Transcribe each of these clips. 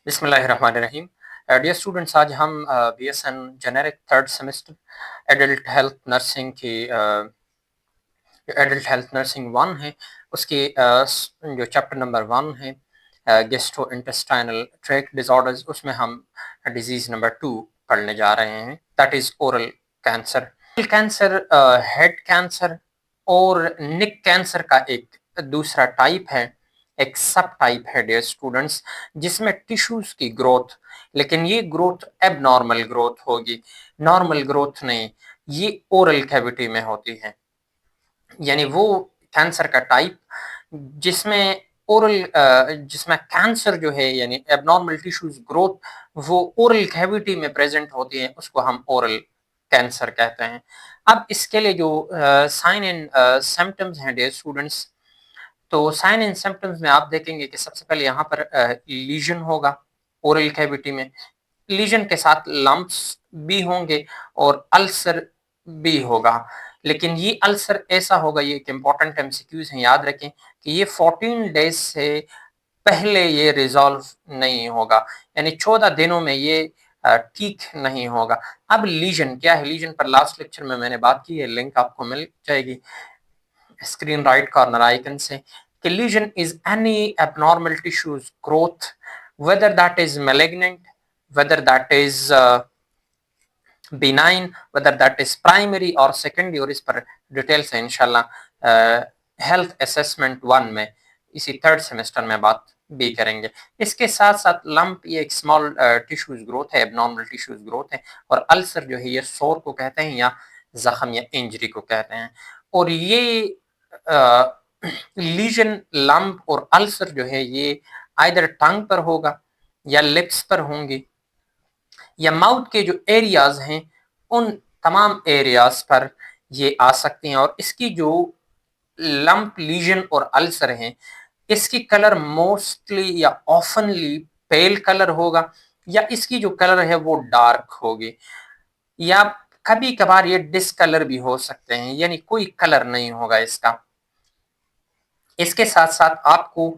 बिस्मिल्लाहिर्रहमानिर्रहीम। Dear students, आज हम BSN generic third semester adult health nursing की एडल्ट हेल्थ नर्सिंग वन है उसके जो चैप्टर नंबर वन है गेस्ट्रो इंटेस्टाइनल ट्रैक्ट डिसऑर्डर्स, उसमें हम डिजीज नंबर 2 पढ़ने जा रहे हैं, that is oral cancer. Cancer head cancer और निक कैंसर का एक दूसरा टाइप है, एक सब टाइप है डियर स्टूडेंट्स, जिसमें टिश्यूज की ग्रोथ, लेकिन ये ग्रोथ एबनॉर्मल ग्रोथ होगी, नॉर्मल ग्रोथ नहीं। ये ओरल कैविटी में होती है, यानी वो कैंसर का टाइप जिसमें ओरल जिसमें कैंसर जो है यानी एबनॉर्मल टिश्यूज ग्रोथ वो ओरल कैविटी में प्रेजेंट होती है, उसको हम ओरल कैंसर कहते हैं। अब इसके लिए जो साइन एंड सिम्टम्स हैं डियर स्टूडेंट्स, तो साइन एंड सिम्टम्स में आप देखेंगे कि सबसे पहले यहाँ पर लीजन होगा ओरल कैविटी में, लीजन के साथ लंप्स भी होंगे और अल्सर भी होगा। लेकिन ये अल्सर ऐसा होगा, ये एक इम्पॉर्टेंट एमसीक्यूज हैं, याद रखें कि ये 14 डेज से पहले ये रिजॉल्व नहीं होगा, यानी 14 दिनों में ये ठीक नहीं होगा। अब लीजन क्या है, लीजन पर लास्ट लेक्चर में मैंने बात की है, लिंक आपको मिल जाएगी स्क्रीन राइट कॉर्नर आइकन से, कि lesion is any abnormal tissues growth, whether that is malignant, whether that is benign, whether that is primary और secondary, और इस पर डिटेल से इंशाल्लाह हेल्थ असेसमेंट वन में इसी थर्ड सेमेस्टर में बात भी करेंगे। इसके साथ साथ लंप ये एक स्मॉल टिश्यूज ग्रोथ है, एबनॉर्मल टिश्यूज ग्रोथ है, और अल्सर जो है ये सोर को कहते हैं या जख्म या इंजरी को कहते हैं। और ये लीजन लंप और अल्सर जो है ये आइदर टंग पर होगा या लिप्स पर होंगे या माउथ के जो एरियाज हैं उन तमाम एरियाज पर ये आ सकते हैं। और इसकी जो लंप लीजन और अल्सर हैं, इसकी कलर मोस्टली या ऑफनली पेल कलर होगा, या इसकी जो कलर है वो डार्क होगी, या कभी कभार ये डिसकलर भी हो सकते हैं, यानी कोई कलर नहीं होगा इसका। इसके साथ साथ आपको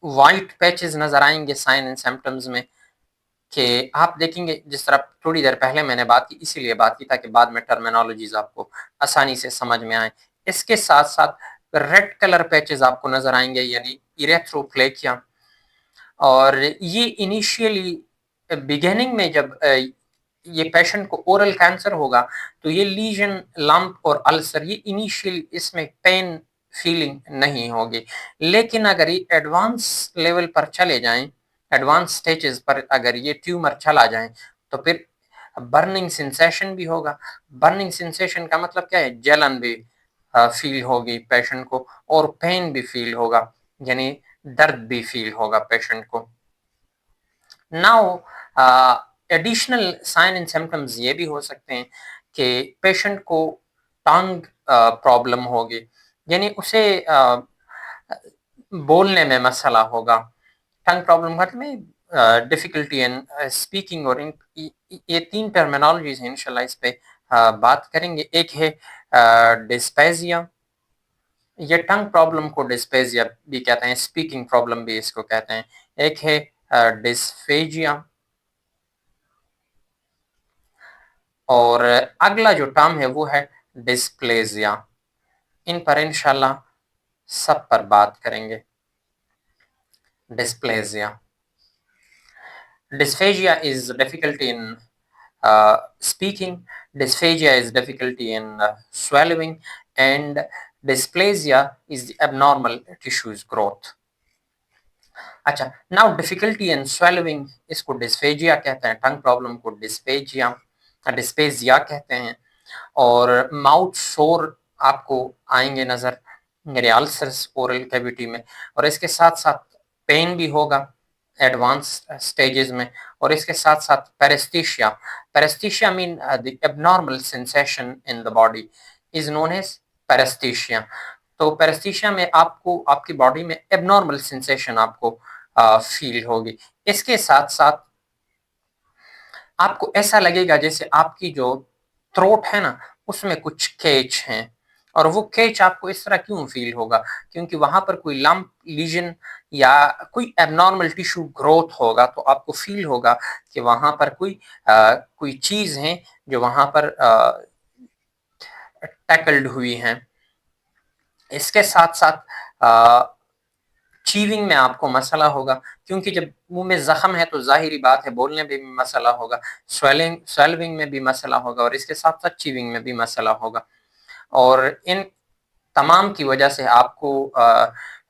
व्हाइट पैचेस नजर आएंगे साइन एंड सिम्टम्स में, कि आप देखेंगे जिस तरह थोड़ी देर पहले मैंने बात की, इसीलिए बात की ताकि बाद में टर्मिनोलॉजीज आपको आसानी से समझ में आए। इसके साथ साथ रेड कलर पैचेस आपको नजर आएंगे, यानी इरेथ्रोप्लेकिया, और ये इनिशियली बिगिनिंग में जब ये पेशेंट को ओरल कैंसर होगा तो ये लीजन लंप और अल्सर ये इनिशियली इसमें पेन फीलिंग नहीं होगी, लेकिन अगर ये एडवांस लेवल पर चले जाएं, एडवांस स्टेजेस पर अगर ये ट्यूमर चला जाए तो फिर बर्निंग सेंसेशन भी होगा। बर्निंग सेंसेशन का मतलब क्या है, जलन भी फील होगी पेशेंट को, और पेन भी फील होगा, यानी दर्द भी फील होगा पेशेंट को। Now additional sign and symptoms ये भी हो सकते हैं कि पेशेंट को टंग प्रॉब्लम होगी, यानी उसे बोलने में मसला होगा। टंग प्रॉब्लम मतलब में डिफिकल्टी इन स्पीकिंग, और ये तीन टर्मिनोलॉजीज हैं, इंशाल्लाह इस पे बात करेंगे। एक है डिस्पेजिया, ये टंग प्रॉब्लम को डिस्पेजिया भी कहते हैं, स्पीकिंग प्रॉब्लम भी इसको कहते हैं। एक है डिस्फेजिया, और अगला जो टर्म है वो है डिस्प्लेजिया। इन पर इंशाल्लाह सब पर बात करेंगे। Dysplasia, dysphagia is difficulty in speaking, dysphagia is difficulty in swallowing, and dysplasia is the abnormal tissues growth. अच्छा, नाउ डिफिकल्टी इन स्वेलोइंग इसको डिस्फेजिया कहते हैं, टंग प्रॉब्लम को डिस्पेजिया कहते हैं, और माउथ सोर आपको आएंगे नजर मेरे अल्सर्स ओरल कैविटी में, और इसके साथ साथ पेन भी होगा एडवांस स्टेजेस में, और इसके साथ साथ paresthesia, paresthesia mean the abnormal sensation in the body is known as paresthesia. तो पेरेस्थीशिया में आपको आपकी बॉडी में एबनॉर्मल सेंसेशन आपको फील होगी। इसके साथ साथ आपको ऐसा लगेगा जैसे आपकी जो थ्रोट है ना उसमें कुछ कैच हैं, और वो कैच आपको इस तरह क्यों फील होगा, क्योंकि वहां पर कोई लंप, लीजन या कोई एबनॉर्मल टिश्यू ग्रोथ होगा, तो आपको फील होगा कि वहां पर कोई चीज है जो वहां पर टैकल्ड हुई है। इसके साथ साथ चीविंग में आपको मसला होगा, क्योंकि जब मुंह में जख्म है तो जाहिरी बात है बोलने में भी मसला होगा, स्वेलिंग में भी मसला होगा, और इसके साथ साथ चीविंग में भी मसला होगा। और इन तमाम की वजह से आपको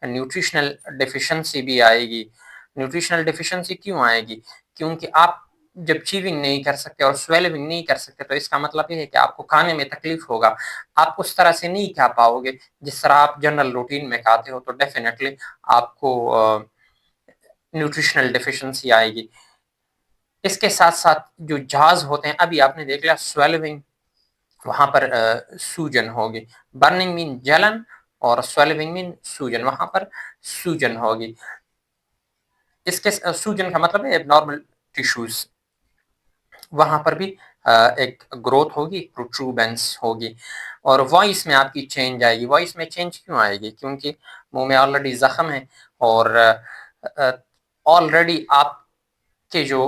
न्यूट्रिशनल डिफिशिएंसी भी आएगी। न्यूट्रिशनल डिफिशिएंसी क्यों आएगी, क्योंकि आप जब चीविंग नहीं कर सकते और स्वेलिंग नहीं कर सकते तो इसका मतलब ये है कि आपको खाने में तकलीफ होगा, आप उस तरह से नहीं खा पाओगे जिस तरह आप जनरल रूटीन में खाते हो, तो डेफिनेटली आपको न्यूट्रिशनल डिफिशिएंसी आएगी। इसके साथ साथ जो जाज होते हैं, अभी आपने देख लिया स्वेलिंग, वहां पर सूजन होगी। बर्निंग मीन जलन और स्वेलिंग मीन सूजन, वहां पर सूजन होगी। इसके सूजन का मतलब है एबनॉर्मल टिश्यूज, वहां पर भी एक ग्रोथ होगी, प्रोट्रूबेंस होगी। और वॉइस में आपकी चेंज आएगी। वॉइस में चेंज क्यों आएगी, क्योंकि मुंह में ऑलरेडी जख्म है और ऑलरेडी आपके जो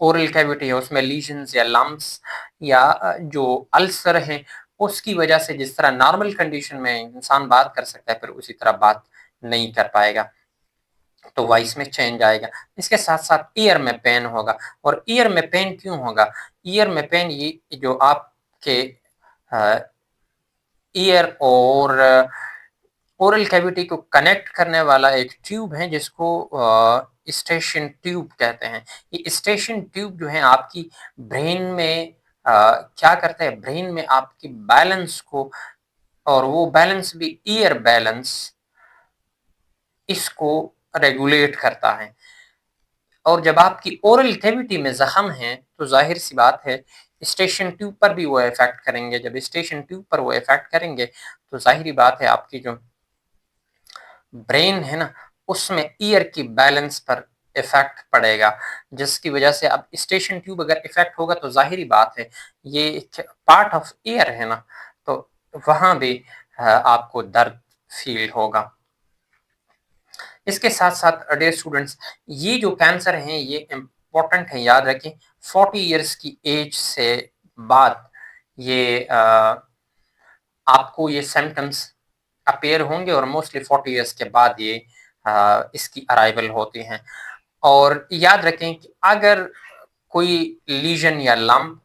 ओरल कैविटी है उसमें लीजन्स या लम्प्स या जो अल्सर है, उसकी वजह से जिस तरह नॉर्मल कंडीशन में इंसान बात कर सकता है, फिर उसी तरह बात नहीं कर पाएगा, तो वॉइस में चेंज आएगा। इसके साथ साथ ईयर में पेन होगा। और ईयर में पेन क्यों होगा, ईयर में पेन ये जो आपके ईयर और ओरल कैविटी को कनेक्ट करने वाला एक ट्यूब है जिसको स्टेशन ट्यूब कहते हैं। ये स्टेशन ट्यूब जो है आपकी ब्रेन में क्या करता है, ब्रेन में आपकी बैलेंस को, और वो बैलेंस भी ईयर बैलेंस, इसको रेगुलेट करता है। और जब आपकी ओरल कैविटी में जख्म है तो जाहिर सी बात है स्टेशन ट्यूब पर भी वो इफेक्ट करेंगे। जब स्टेशन ट्यूब पर वो इफेक्ट करेंगे तो जाहिर बात है आपकी जो ब्रेन है ना, उसमें ईयर की बैलेंस पर इफेक्ट पड़ेगा, जिसकी वजह से अब स्टेशन ट्यूब अगर इफेक्ट होगा तो जाहिर बात है ये पार्ट ऑफ ईयर है ना, तो वहां भी आपको दर्द फील होगा। इसके साथ साथ डियर स्टूडेंट्स, ये जो कैंसर हैं ये इम्पोर्टेंट है, याद रखें 40 इयर्स की एज से बाद ये आपको ये सिम्टम्स अपेयर होंगे, और मोस्टली 40 इयर्स के बाद ये इसकी अराइवल होती हैं। और याद रखें कि अगर कोई लीजन या लंप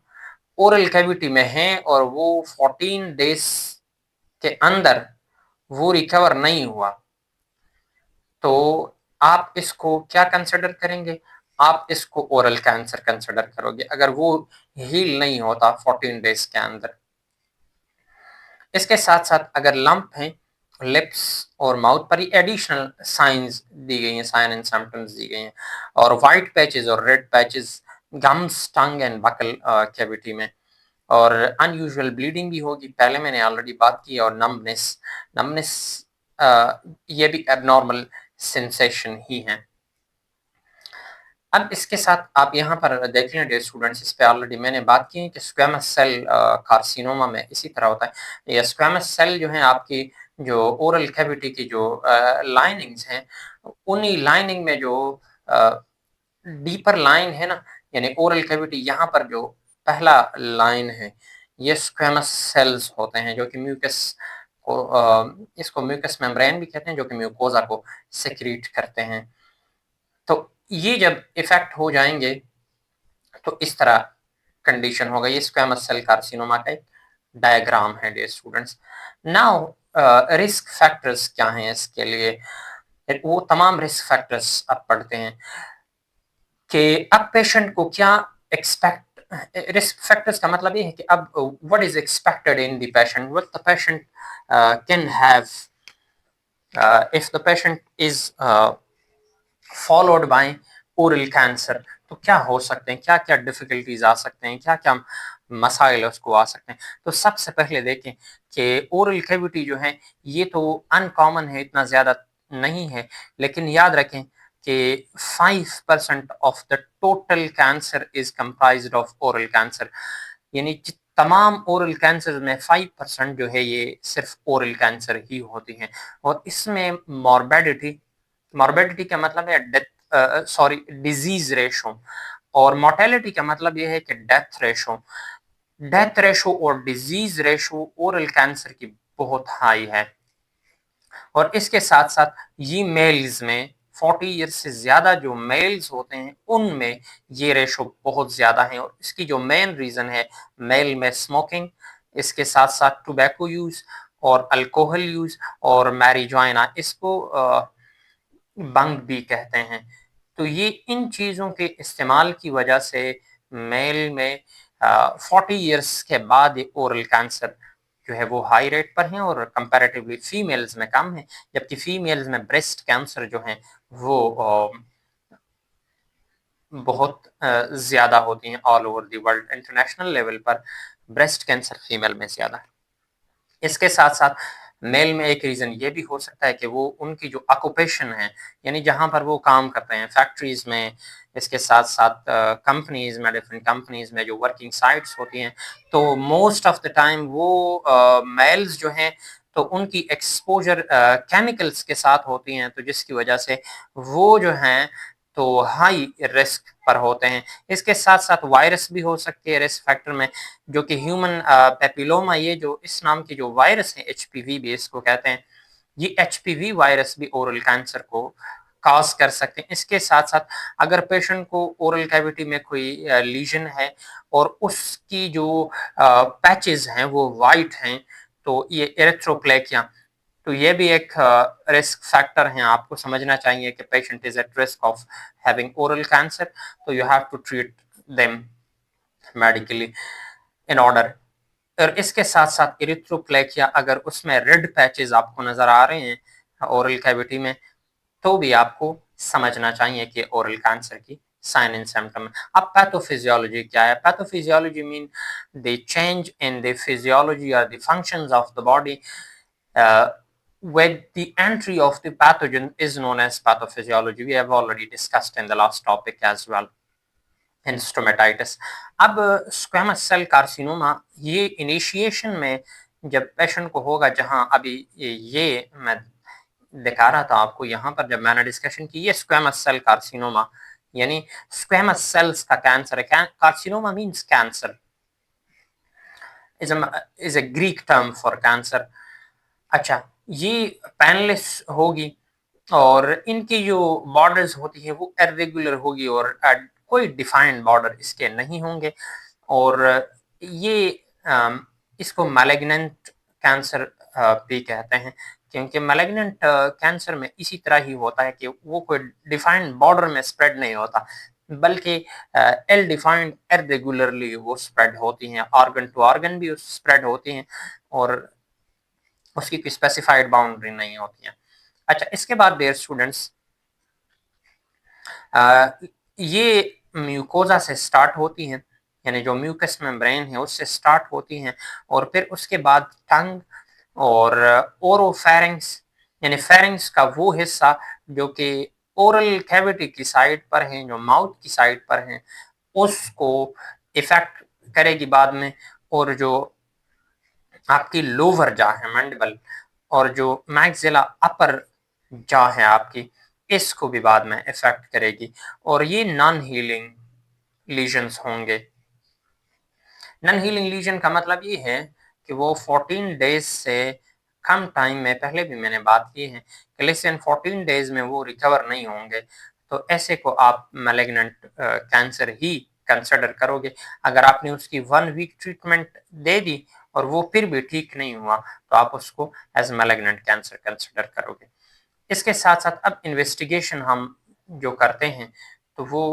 ओरल कैविटी में है और वो 14 डेज के अंदर वो रिकवर नहीं हुआ, तो आप इसको क्या कंसिडर करेंगे, आप इसको ओरल कैंसर कंसिडर करोगे अगर वो हील नहीं होता 14 डेज के अंदर। इसके साथ साथ अगर लंप है लिप्स और माउथ पर, एडिशनल साइंस दी गई हैं, साइन एंड सिम्टम्स दी गई हैं। और वाइट पैचेस और red patches gums, tongue and buccal cavity में। और अनयूजुअल ब्लीडिंग भी होगी, पहले मैंने ऑलरेडी बात की। और नम्बनेस, नम्बनेस ये भी एबनॉर्मल सेंसेशन ही है। अब इसके साथ आप यहाँ पर देख लें डियर स्टूडेंट्स, इस पे ऑलरेडी मैंने बात की है कि स्क्वेमस सेल कार्सिनोमा में इसी तरह होता है। ये स्क्वेमस सेल जो है आपकी जो ओरल कैविटी की जो लाइनिंग्स हैं, उन्हीं लाइनिंग में जो डीपर लाइन है ना, यानी ओरल कैविटी यहाँ पर जो पहला लाइन है, ये स्क्वेमस सेल्स होते हैं जो कि म्यूकस को इसको म्यूकस मेम्ब्रेन भी कहते हैं, जो कि म्यूकोजा को सेक्रीट करते हैं। तो ये जब इफेक्ट हो जाएंगे तो इस तरह कंडीशन होगा। ये स्क्वेमस सेल कार्सिनोमा का एक डायग्राम है dear students. Now risk factors क्या हैं इसके लिए, वो तमाम रिस्क फैक्टर्स अब पढ़ते हैं कि अब पेशेंट को क्या एक्सपेक्ट, रिस्क फैक्टर्स का मतलब ये है कि अब what is expected in the patient, what the patient can have if the patient is followed by oral cancer. तो क्या हो सकते हैं, क्या क्या डिफिकल्टीज आ सकते हैं, क्या क्या मसाइल उसको आ सकते हैं। तो सबसे पहले देखें कि ओरल कैविटी जो है ये तो अनकॉमन है, इतना ज़्यादा नहीं है, लेकिन याद रखें कि 5% of the total cancer is comprised of oral cancer. यानी तमाम ओरल कैंसर में 5% जो है ये सिर्फ ओरल कैंसर ही होती हैं और इसमें मॉर्बिडिटी का मतलब है डेथ सॉरी डिजीज रेशो और मोर्टेलिटी का मतलब ये है कि डेथ रेशो और डिजीज रेशो ओरल कैंसर की बहुत हाई है और इसके साथ साथ ये मेल्स में 40 ईयर्स से ज्यादा जो मेल्स होते हैं उनमें ये रेशो बहुत ज्यादा है और इसकी जो मेन रीजन है मेल में स्मोकिंग, इसके साथ साथ टोबैको यूज और अल्कोहल यूज और मैरिजुआना, इसको बंग भी कहते हैं। तो ये इन चीजों के इस्तेमाल की वजह से मेल में 40 ईयर्स के बाद ओरल कैंसर जो है वो हाई रेट पर है और कंपैरेटिवली फीमेल्स में कम है, जबकि फीमेल्स में ब्रेस्ट कैंसर जो है वो बहुत ज्यादा होती हैं all over the world. International level पर ब्रेस्ट कैंसर फीमेल में ज्यादा है। इसके साथ साथ मेल में एक रीजन ये भी हो सकता है कि वो उनकी जो ऑक्यूपेशन है यानी जहां पर वो काम करते हैं फैक्ट्रीज में, इसके साथ साथ कंपनीज में, डिफरेंट कंपनीज में जो वर्किंग साइट्स होती हैं, तो मोस्ट ऑफ द टाइम वो मेल्स जो हैं तो उनकी एक्सपोजर केमिकल्स के साथ होती हैं, तो जिसकी वजह से वो जो हैं तो हाई रिस्क पर होते हैं। इसके साथ साथ वायरस भी हो सकती है रिस्क फैक्टर में, जो कि ह्यूमन पेपिलोमा, ये जो इस नाम की जो वायरस है एचपीवी भी इसको कहते हैं, ये एचपीवी वायरस भी ओरल कैंसर को काज कर सकते हैं। इसके साथ साथ अगर पेशेंट को ओरल कैविटी में कोई लीजन है और उसकी जो पैचेस हैं वो वाइट हैं, तो ये एरिथ्रोप्लेकिया, तो ये भी एक रिस्क फैक्टर है। आपको समझना चाहिए कि patient is at risk of having oral cancer, तो you have to treat them medically in order. और इसके साथ साथ इरिथ्रोप्लेकिया, अगर उसमें रेड पैचेस आपको नजर आ रहे हैं ओरल कैविटी में, तो भी आपको समझना चाहिए कि ओरल कैंसर की साइन एंड सिम्टम है। अब पैथोफिजियोलॉजी क्या है? Pathophysiology mean the change in the physiology और the functions of the body with the entry of the pathogen is known as pathophysiology. We have already discussed in the last topic as well. Stomatitis. अब squamous cell carcinoma ये initiation में जब patient को होगा, जहां अभी ये मैं दिखा रहा था आपको यहाँ पर जब मैंने डिस्कशन की, ये स्क्वेमस सेल कार्सिनोमा यानी स्क्वेमस सेल्स का कैंसर है। Carcinoma means cancer, is a Greek term for cancer. अच्छा, ये पैनलेस होगी और इनकी जो बॉर्डर्स होती है वो इरेगुलर होगी और कोई डिफाइंड बॉर्डर इसके नहीं होंगे और ये इसको मैलिग्नेंट कैंसर भी कहते हैं, क्योंकि मैलिग्नेंट कैंसर में इसी तरह ही होता है कि वो कोई डिफाइंड बॉर्डर में स्प्रेड नहीं होता, बल्कि एल डिफाइंड इरेगुलरली वो स्प्रेड होती हैं, ऑर्गन टू ऑर्गन भी स्प्रेड होती हैं और उसकी कोई स्पेसिफाइड बाउंड्री नहीं होती है। अच्छा, इसके बाद डियर स्टूडेंट्स, ये म्यूकोजा से स्टार्ट होती हैं, यानी जो म्यूकस मेम्ब्रेन है उससे स्टार्ट होती हैं और फिर उसके बाद टंग और ओरोफेरिंग्स, यानी फेरिंग्स का वो हिस्सा जो कि ओरल कैविटी की साइड पर है, जो माउथ की साइड पर है, उसको इफेक्ट करेगी बाद में। और जो आपकी लोअर जा है मैंडिबल और जो मैक्सिला अपर जा है आपकी, इसको भी बाद में इफेक्ट करेगी और ये नॉन हीलिंग लीजन्स होंगे। नॉन हीलिंग लीजन का मतलब ये है कि वो 14 डेज से कम टाइम में, पहले भी मैंने बात की है कि लेस देन 14 डेज में वो रिकवर नहीं होंगे, तो ऐसे को आप मैलिग्नेंट कैंसर ही कंसिडर करोगे। अगर आपने उसकी 1 वीक ट्रीटमेंट दे दी और वो फिर भी ठीक नहीं हुआ, तो आप उसको एज मैलिग्नेंट कैंसर कंसिडर करोगे। इसके साथ साथ अब इन्वेस्टिगेशन हम जो करते हैं तो वो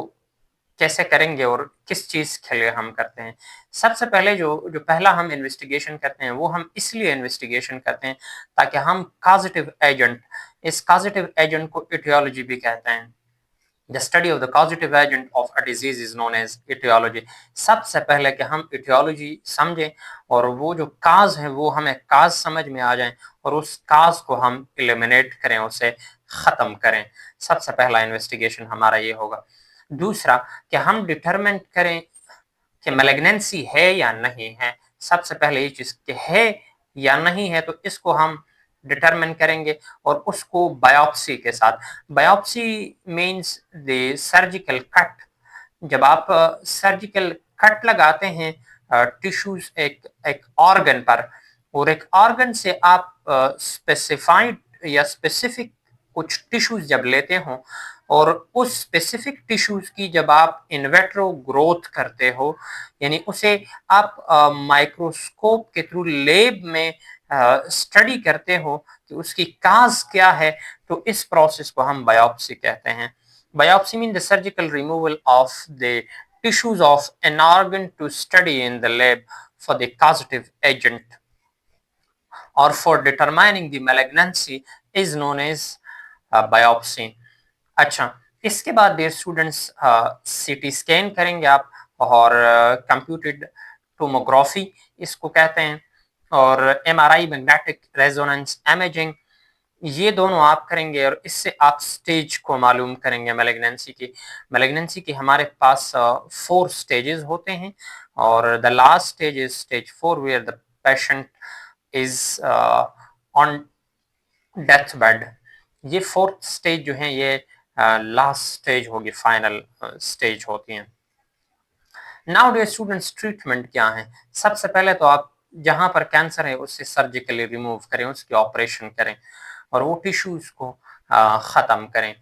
कैसे करेंगे और किस चीज के लिए हम करते हैं? सबसे पहले जो जो पहला हम इन्वेस्टिगेशन करते हैं वो हम इसलिए इन्वेस्टिगेशन करते हैं ताकि हम कॉजेटिव एजेंट, इस कॉजेटिव एजेंट को इटियोलॉजी भी कहते हैं। The study of the causative agent of a disease is known as aetiology. सबसे पहले कि हम इटियोलॉजी समझें और वो जो काज है वो हमें काज समझ में आ जाए और उस काज को हम एलिमिनेट करें, उसे खत्म करें। सबसे पहला इन्वेस्टिगेशन हमारा ये होगा। दूसरा कि हम डिटरमिन करें कि मैलिग्नेंसी है या नहीं है। सबसे पहले ये चीज़ कि है या नहीं है, तो इसको हम डिटरमिन करेंगे और उसको बायोप्सी के साथ। Biopsy means the surgical cut. जब आप सर्जिकल कट लगाते हैं टिश्यूज एक एक ऑर्गन पर, और एक ऑर्गन से आप स्पेसिफाइड या स्पेसिफिक कुछ टिश्यूज जब लेते हो, और उस स्पेसिफिक टिश्यूज की जब आप इनवेट्रो ग्रोथ करते हो, यानी उसे आप माइक्रोस्कोप के थ्रू लैब में स्टडी करते हो कि उसकी काज क्या है, तो इस प्रोसेस को हम बायोप्सी कहते हैं। Biopsy means the surgical removal of the tissues of an organ to study in the lab for the causative agent or for determining the malignancy is known as biopsy. अच्छा, इसके बाद dear students CT scan करेंगे आप, और computed tomography इसको कहते हैं, और MRI मैग्नेटिक रेजोनेंस इमेजिंग, ये दोनों आप करेंगे, और इससे आप स्टेज को मालूम करेंगे मैलिग्नेंसी की। मैलिग्नेंसी की हमारे पास 4 स्टेजेस होते हैं, और the last stage is stage 4 where the patient is on death bed. ये 4th स्टेज जो है ये लास्ट स्टेज होगी, फाइनल स्टेज होती है। नाउ डियर स्टूडेंट्स, ट्रीटमेंट क्या है? सबसे पहले तो आप जहां पर कैंसर है उससे सर्जिकली रिमूव करें, उसकी ऑपरेशन करें और वो टिश्यूज को खत्म करें।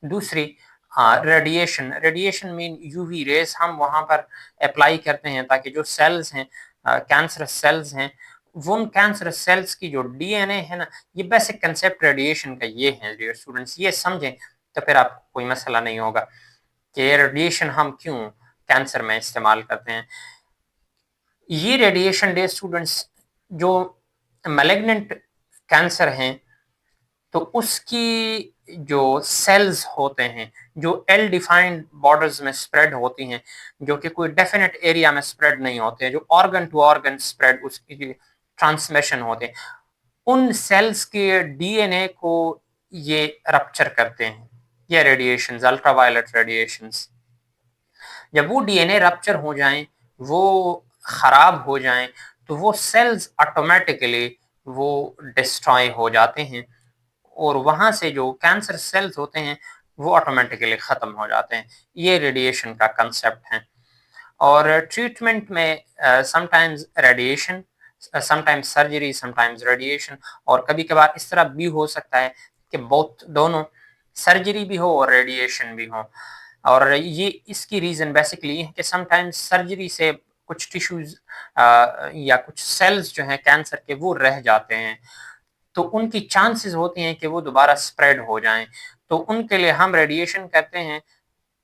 दूसरी radiation. Radiation mean UV rays हम वहां पर अप्लाई करते हैं ताकि जो सेल्स हैं, कैंसरस सेल्स हैं, वो उन कैंसर सेल्स की जो डीएनए है ना, ये बेसिक कंसेप्ट रेडिएशन का ये है डियर स्टूडेंट्स, ये समझें तो फिर आपको कोई मसला नहीं होगा कि रेडिएशन हम क्यों कैंसर में इस्तेमाल करते हैं। ये रेडिएशन डियर स्टूडेंट्स जो मैलिग्नेंट कैंसर हैं, तो उसकी जो सेल्स होते हैं जो एल डिफाइंड बॉर्डर्स में स्प्रेड होती हैं, जो कि कोई डेफिनेट एरिया में स्प्रेड नहीं होते हैं, जो ऑर्गन टू ऑर्गन स्प्रेड उसकी ट्रांसमिशन होते हैं, उन सेल्स के डीएनए को ये रप्चर करते हैं, ये रेडिएशंस, अल्ट्रावायलेट रेडिएशंस। जब वो डीएनए रप्चर हो जाएं, वो खराब हो जाएं, तो वो सेल्स ऑटोमेटिकली वो डिस्ट्रॉय हो जाते हैं, और वहां से जो कैंसर सेल्स होते हैं वो ऑटोमेटिकली खत्म हो जाते हैं। ये रेडिएशन का कंसेप्ट है। और ट्रीटमेंट में sometimes radiation, sometimes surgery, sometimes radiation, और कभी कभार इस तरह भी हो सकता है कि बहुत दोनों सर्जरी भी हो और रेडिएशन भी हो। और ये इसकी रीजन बेसिकली है कि समटाइम्स सर्जरी से कुछ टिश्यूज या कुछ सेल्स जो हैं कैंसर के वो रह जाते हैं, तो उनकी चांसेस होती हैं कि वो दोबारा स्प्रेड हो जाएं, तो उनके लिए हम रेडिएशन करते हैं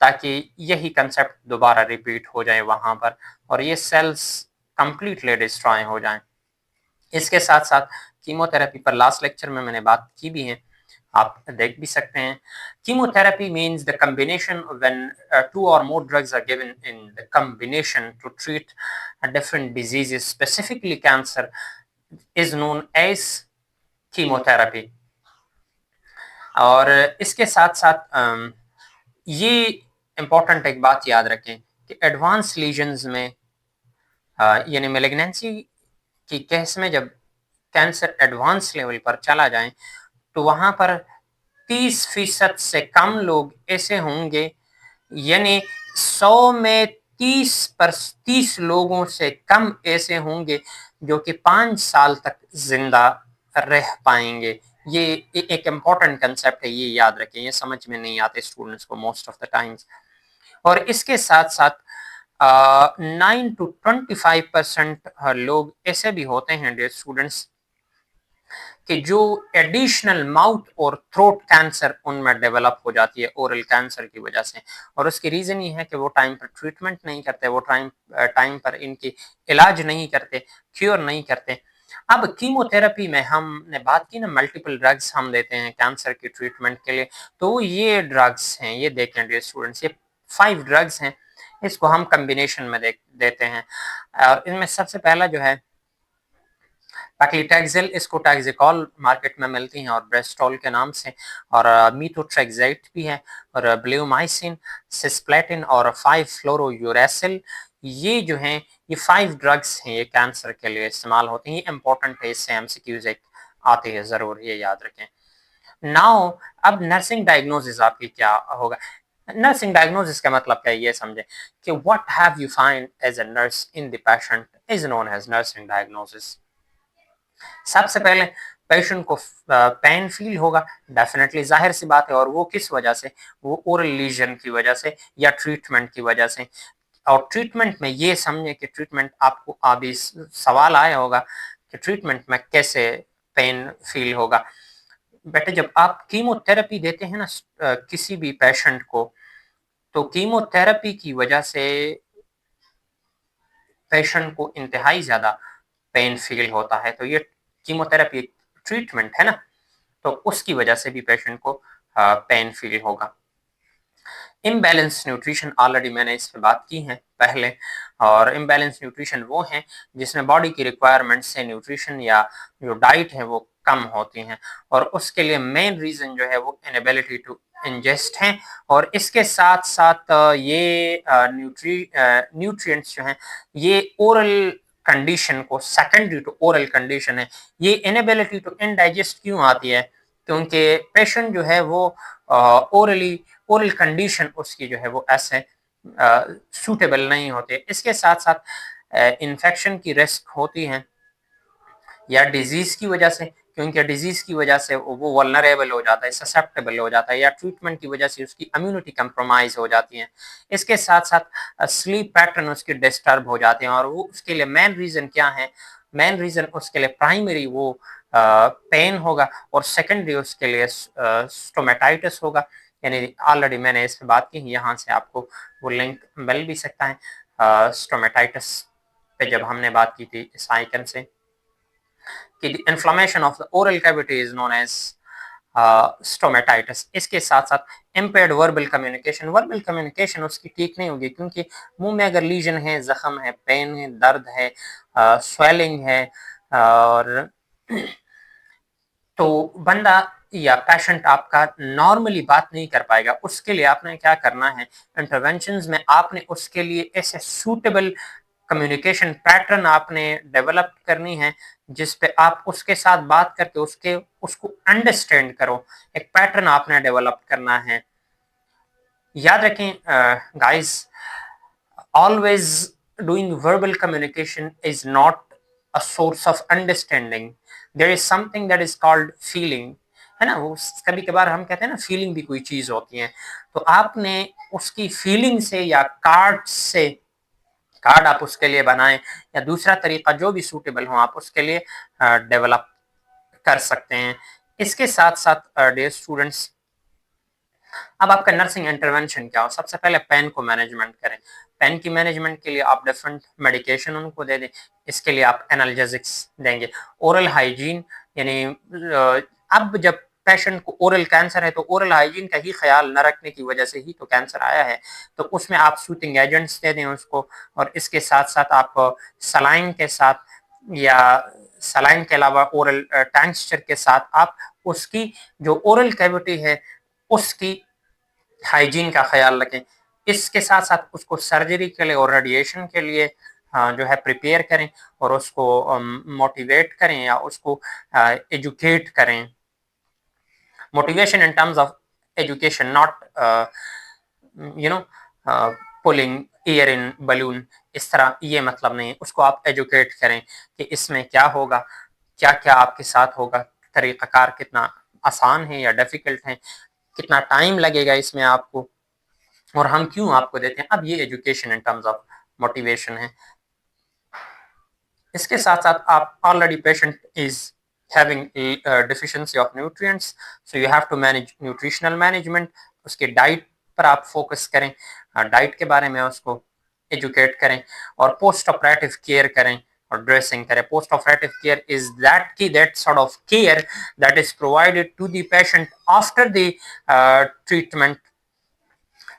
ताकि यही कंसेप्ट दोबारा रिपीट हो जाए वहां पर, और ये सेल्स कंप्लीटली डिस्ट्रॉय हो जाएं। इसके साथ साथ कीमोथेरेपी पर लास्ट लेक्चर में मैंने बात की भी है, आप देख भी सकते हैं। Chemotherapy means the combination when 2 or more drugs are given in the combination to treat different diseases, specifically cancer, is known as chemotherapy. और इसके साथ साथ ये इम्पोर्टेंट एक बात याद रखें कि एडवांस लीजन्स में यानी मेलिग्नेंसी की केस में जब कैंसर एडवांस लेवल पर चला जाए, तो वहां पर 30% से कम लोग ऐसे होंगे, यानी 100 में 30 लोगों से कम ऐसे होंगे जो कि 5 साल तक जिंदा रह पाएंगे। ये एक इम्पॉर्टेंट कंसेप्ट है, ये याद रखें, ये समझ में नहीं आते स्टूडेंट्स को मोस्ट ऑफ द टाइम्स। और इसके साथ साथ 9 to 25% लोग ऐसे भी होते हैं डियर स्टूडेंट्स कि जो एडिशनल माउथ और थ्रोट कैंसर उनमें डेवलप हो जाती है ओरल कैंसर की वजह से, और उसकी रीजन ये है कि वो टाइम पर ट्रीटमेंट नहीं करते, वो टाइम पर इनकी इलाज नहीं करते, क्योर नहीं करते। अब कीमोथेरेपी में हमने बात की ना, मल्टीपल ड्रग्स हम देते हैं कैंसर की ट्रीटमेंट के लिए, तो ये ड्रग्स हैं, ये देखें डियर स्टूडेंट्स, ये 5 ड्रग्स हैं, इसको हम कम्बिनेशन में देते हैं। और इनमें सबसे पहला जो है पैक्लिटैक्सेल, इसको टैक्सिकॉल मार्केट में मिलती हैं और ब्रेस्टॉल के नाम से, और मीथोट्रेक्साइट भी है, और ब्लेओमाइसिन, सिस्प्लेटिन और 5-फ्लोरोयूरेसिल, ये जो हैं ये 5 ड्रग्स हैं, ये कैंसर के लिए इस्तेमाल होते हैं। ये इंपॉर्टेंट है, इससे एमसीक्यूज एक आते हैं, ज़रूर ये याद रखें। नाउ अब नर्सिंग डायग्नोसिस आपकी क्या होगा? नर्सिंग डायग्नोसिस का मतलब क्या है, ये समझें कि what have you find as a nurse in the patient is known as nursing diagnosis. सबसे पहले पेशेंट को पेन फील होगा, डेफिनेटली जाहिर सी बात है, और वो किस वजह से? वो ओरल लीजन की वजह से या ट्रीटमेंट की वजह से। और ट्रीटमेंट में ये समझे कि ट्रीटमेंट आपको अभी सवाल आया होगा कि ट्रीटमेंट में कैसे पेन फील होगा। बेटे जब आप कीमोथेरेपी देते हैं ना किसी भी पेशेंट को, तो कीमोथेरेपी की वजह से पेशेंट को इंतहाई ज़्यादा पेन फील होता है। तो ये कीमोथेरेपी ट्रीटमेंट है ना, तो उसकी वजह से भी पेशेंट को पेन फील होगा। इम्बैलेंस न्यूट्रिशन, ऑलरेडी मैंने इस पे बात की है पहले, और इम्बैलेंस न्यूट्रिशन वो है जिसमें बॉडी की रिक्वायरमेंट से न्यूट्रिशन या जो डाइट है वो कम होती हैं, और उसके लिए मेन रीज़न जो है वो इनएबिलिटी टू इंजेस्ट हैं। और इसके साथ साथ ये न्यूट्रिएंट्स जो हैं ये ओरल कंडीशन को, सेकेंडरी टू ओरल कंडीशन है। ये इनएबिलिटी टू इनडाइजेस्ट क्यों आती है? क्योंकि पेशेंट जो है वो ओरली ओरल कंडीशन उसकी जो है वो ऐसे सूटेबल नहीं होते। इसके साथ साथ इन्फेक्शन की रिस्क होती है या डिजीज की वजह से, क्योंकि डिजीज की वजह से वो वल्नरेबल हो जाता है, ससेप्टेबल हो जाता है, या ट्रीटमेंट की वजह से उसकी इम्यूनिटी कंप्रोमाइज हो जाती है। इसके साथ साथ स्लीप पैटर्न उसके डिस्टर्ब हो जाते हैं, और वो उसके लिए मेन रीजन क्या है? मेन रीजन उसके लिए प्राइमरी वो पेन होगा, और सेकेंडरी उसके लिए स्टोमेटाइटिस होगा। यानी ऑलरेडी मैंने इस पर बात की, यहाँ से आपको वो लिंक मिल भी सकता है स्टोमेटाइटिस पे, जब हमने बात की थी इस आइकन से, कि the inflammation of the oral cavity is known as stomatitis. इसके साथ साथ इम्पेयर्ड वर्बल कम्युनिकेशन उसकी ठीक नहीं होगी, क्योंकि मुंह में अगर लीजन है, जख्म है, पेन है, दर्द है, स्वेलिंग है, और तो बंदा या पेशेंट आपका नॉर्मली बात नहीं कर पाएगा। उसके लिए आपने क्या करना है, इंटरवेंशंस में आपने उसके लिए ऐसे सूटेबल कम्युनिकेशन पैटर्न आपने डेवलप करनी है, जिस पे आप उसके साथ बात करके उसको अंडरस्टैंड करो। एक पैटर्न आपने डेवलप करना है। याद रखें guys, always doing verbal communication is not a source of understanding. There is something that is called feeling, है ना? वो कभी कभार हम कहते हैं ना, फीलिंग भी कोई चीज होती है। तो आपने उसकी फीलिंग से या कार्ड आप उसके लिए बनाएं, या दूसरा तरीका जो भी सूटेबल हो आप उसके लिए डेवलप कर सकते हैं। इसके साथ साथ डियर स्टूडेंट्स, अब आपका नर्सिंग इंटरवेंशन क्या हो? सबसे पहले पेन को मैनेजमेंट करें। पेन की मैनेजमेंट के लिए आप डिफरेंट मेडिकेशन उनको दे दें। इसके लिए आप एनाल्जेसिक्स देंगे। ओरल हाइजीन, यानी अब जब पेशेंट को ओरल कैंसर है तो ओरल हाइजीन का ही ख्याल न रखने की वजह से ही तो कैंसर आया है। तो उसमें आप सूथिंग एजेंट्स दे दें उसको, और इसके साथ साथ आप सलाइन के साथ या सलाइन के अलावा ओरल टैंक्सचर के साथ आप उसकी जो ओरल कैविटी है उसकी हाइजीन का ख्याल रखें। इसके साथ साथ उसको सर्जरी के लिए और रेडिएशन के लिए जो है प्रिपेयर करें, और उसको मोटिवेट करें या उसको एजुकेट करें। Motivation in terms of education, not pulling year in balloon, इस तरह ये मतलब नहीं है। उसको आप एजुकेट करें कि इसमें क्या होगा, क्या क्या आपके साथ होगा, तरीक़ाकार कितना आसान है या डिफ़िकल्ट है, कितना टाइम लगेगा इसमें आपको, और हम क्यों आपको देते हैं। अब ये education in terms of motivation है। इसके साथ साथ आप already patient is having a deficiency of nutrients, so you have to manage nutritional management। उसके डाइट पर आप फोकस करें, डाइट के बारे में उसको एजुकेट करें, और पोस्ट ऑपरेटिव केयर करें और ड्रेसिंग करें। Post operative care is that sort of care that is provided to the patient after the treatment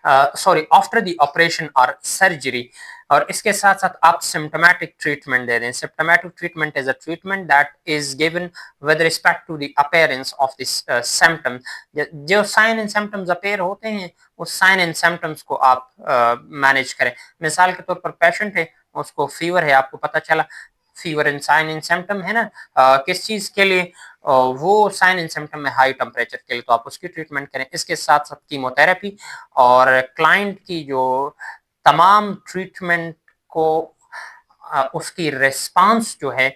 sorry after the operation और सर्जरी। और इसके साथ साथ आप सिम्टोमेटिक ट्रीटमेंट दे दें। Symptomatic treatment is a treatment that is given with respect to the appearance of this symptom. जो sign and symptoms appear होते हैं उस साइन एंड सिम्टम्स को आप मैनेज करें। मिसाल के तौर पर पेशेंट है, उसको फीवर है, आपको पता चला fever and sign and symptom है ना, किस चीज के लिए, वो साइन एंड सिम्टम में हाई टेम्परेचर के लिए, तो आप उसकी ट्रीटमेंट करें। इसके साथ साथ कीमोथेरेपी और क्लाइंट की जो तमाम ट्रीटमेंट को उसकी रिस्पांस जो है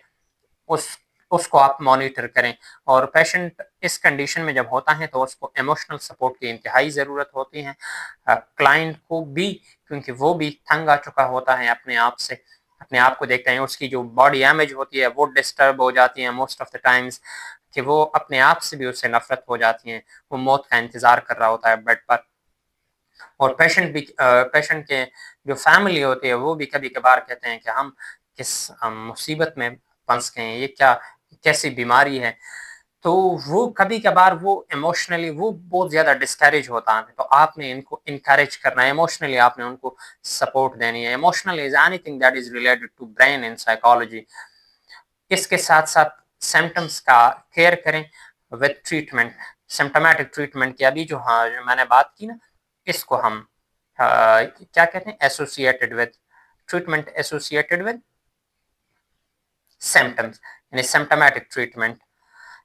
उस उसको आप मॉनिटर करें। और पेशेंट इस कंडीशन में जब होता है तो उसको इमोशनल सपोर्ट की इंतहाई ज़रूरत होती है। क्लाइंट को भी, क्योंकि वो भी तंग आ चुका होता है अपने आप से, अपने आप को देखते हैं, उसकी जो बॉडी इमेज होती है वो डिस्टर्ब हो जाती है मोस्ट ऑफ द टाइम्स, कि वो अपने आप से भी उससे नफरत हो जाती है, वो मौत का इंतज़ार कर रहा होता है बेड पर। और पेशेंट के जो फैमिली होती है वो भी कभी कभार कहते हैं कि हम किस मुसीबत में फंस गए हैं, ये क्या, कैसी बीमारी है। तो वो कभी कभार वो इमोशनली वो बहुत ज़्यादा डिस्करेज होता है, तो आपने इनको इनकरेज करना है, इमोशनली आपने उनको सपोर्ट देनी है। Emotional is anything that is related to brain in psychology. इसके साथ साथ सिम्टम्स का केयर करें विद ट्रीटमेंट। सिम्टोमेटिक ट्रीटमेंट की अभी जो, हाँ, जो मैंने बात की ना, इसको हम क्या कहते हैं, associated with treatment, associated with symptoms, यानी symptomatic treatment.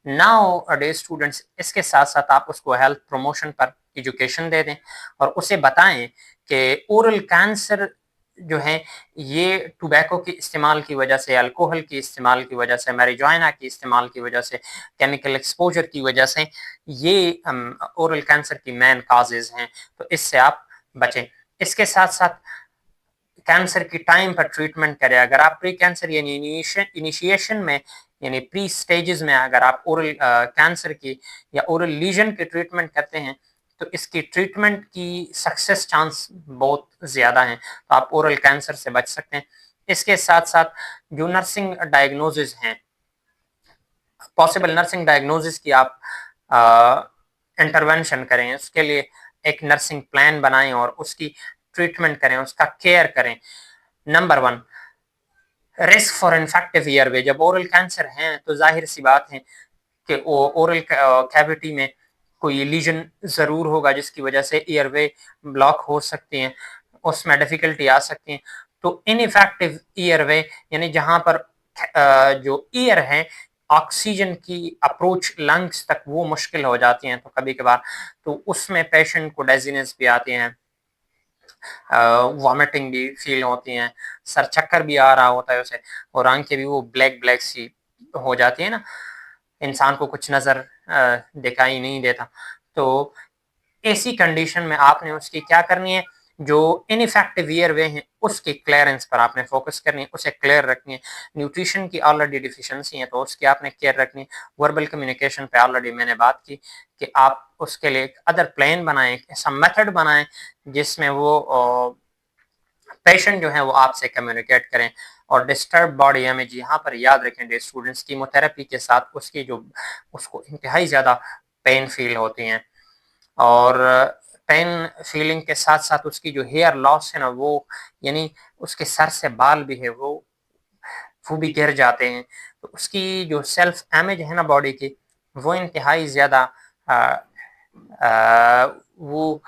Now day students, इसके साथ साथ आप उसको हेल्थ प्रमोशन पर एजुकेशन दे दें और उसे बताएं कि ओरल कैंसर जो है ये टोबैको के इस्तेमाल की वजह से, अल्कोहल के इस्तेमाल की वजह से, मैरिजुआना के इस्तेमाल की वजह से, केमिकल एक्सपोजर की वजह से, ये ओरल कैंसर की मेन काजेज हैं, तो इससे आप बचें। इसके साथ साथ कैंसर की टाइम पर ट्रीटमेंट करें। अगर आप प्री कैंसर यानी इनिशिएशन में, यानी प्री स्टेजेस में अगर आप ओरल कैंसर की या ओरल लीजन की ट्रीटमेंट करते हैं तो इसकी ट्रीटमेंट की सक्सेस चांस बहुत ज़्यादा हैं, तो आप ओरल कैंसर से बच सकते हैं। इसके साथ साथ जो नर्सिंग डायग्नोसिस हैं, पॉसिबल नर्सिंग डायग्नोसिस की आप इंटरवेंशन करें, उसके लिए एक नर्सिंग प्लान बनाएं और उसकी ट्रीटमेंट करें, उसका केयर करें। Number 1, risk for infective airway. जब ओरल कैंसर है तो जाहिर सी बात है कि ओरल कैविटी में कोई लीजन ज़रूर होगा जिसकी वजह से एयरवे ब्लॉक हो सकती हैं, उसमें डिफ़िकल्टी आ सकती हैं। तो इनइफेक्टिव एयरवे यानी जहाँ पर जो एयर है, ऑक्सीजन की अप्रोच लंग्स तक वो मुश्किल हो जाती हैं, तो कभी कभार तो उसमें पेशेंट को डेजीनेस भी आती हैं, वॉमिटिंग भी फील होती हैं, सर चक्कर भी आ रहा होता है उसे, और आंखें भी वो ब्लैक ब्लैक सी हो जाती है ना, इंसान को कुछ नज़र दिखाई नहीं देता। तो ऐसी कंडीशन में आपने उसकी क्या करनी है, जो इनइफेक्टिव एयरवे हैं उसके क्लियरेंस पर आपने फोकस करनी है, उसे क्लियर रखनी है। न्यूट्रिशन की ऑलरेडी डिफिशिएंसी है तो उसकी आपने केयर रखनी है। वर्बल कम्युनिकेशन पे ऑलरेडी मैंने बात की कि आप उसके लिए एक अदर प्लान बनाएं, ऐसा मेथड बनाएं जिसमें वो पेशेंट जो है वो आपसे कम्युनिकेट करें। और डिस्टर्ब बॉडी इमेज, यहाँ पर याद रखें डे स्टूडेंट्स, कीमोथेरेपी के साथ उसकी जो, उसको इंतहाई ज़्यादा पेन फील होती हैं, और पेन फीलिंग के साथ साथ उसकी जो हेयर लॉस है ना, वो यानी उसके सर से बाल भी है वो भी गिर जाते हैं, तो उसकी जो सेल्फ इमेज है ना बॉडी की, वो इंतहाई ज़्यादा वो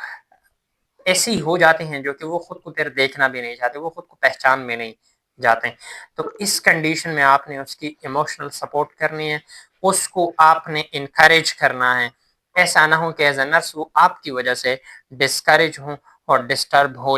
ऐसी हो जाते हैं जो कि वो खुद को फिर देखना भी नहीं चाहते, वो खुद को पहचान में नहीं जाते हैं। तो इस कंडीशन में आपने उसकी इमोशनल सपोर्ट करनी है, उसको आपने इनकरेज करना है। ऐसा ना हो कि एज ए नर्स वो आपकी वजह से डिस्करेज हो और डिस्टर्ब हो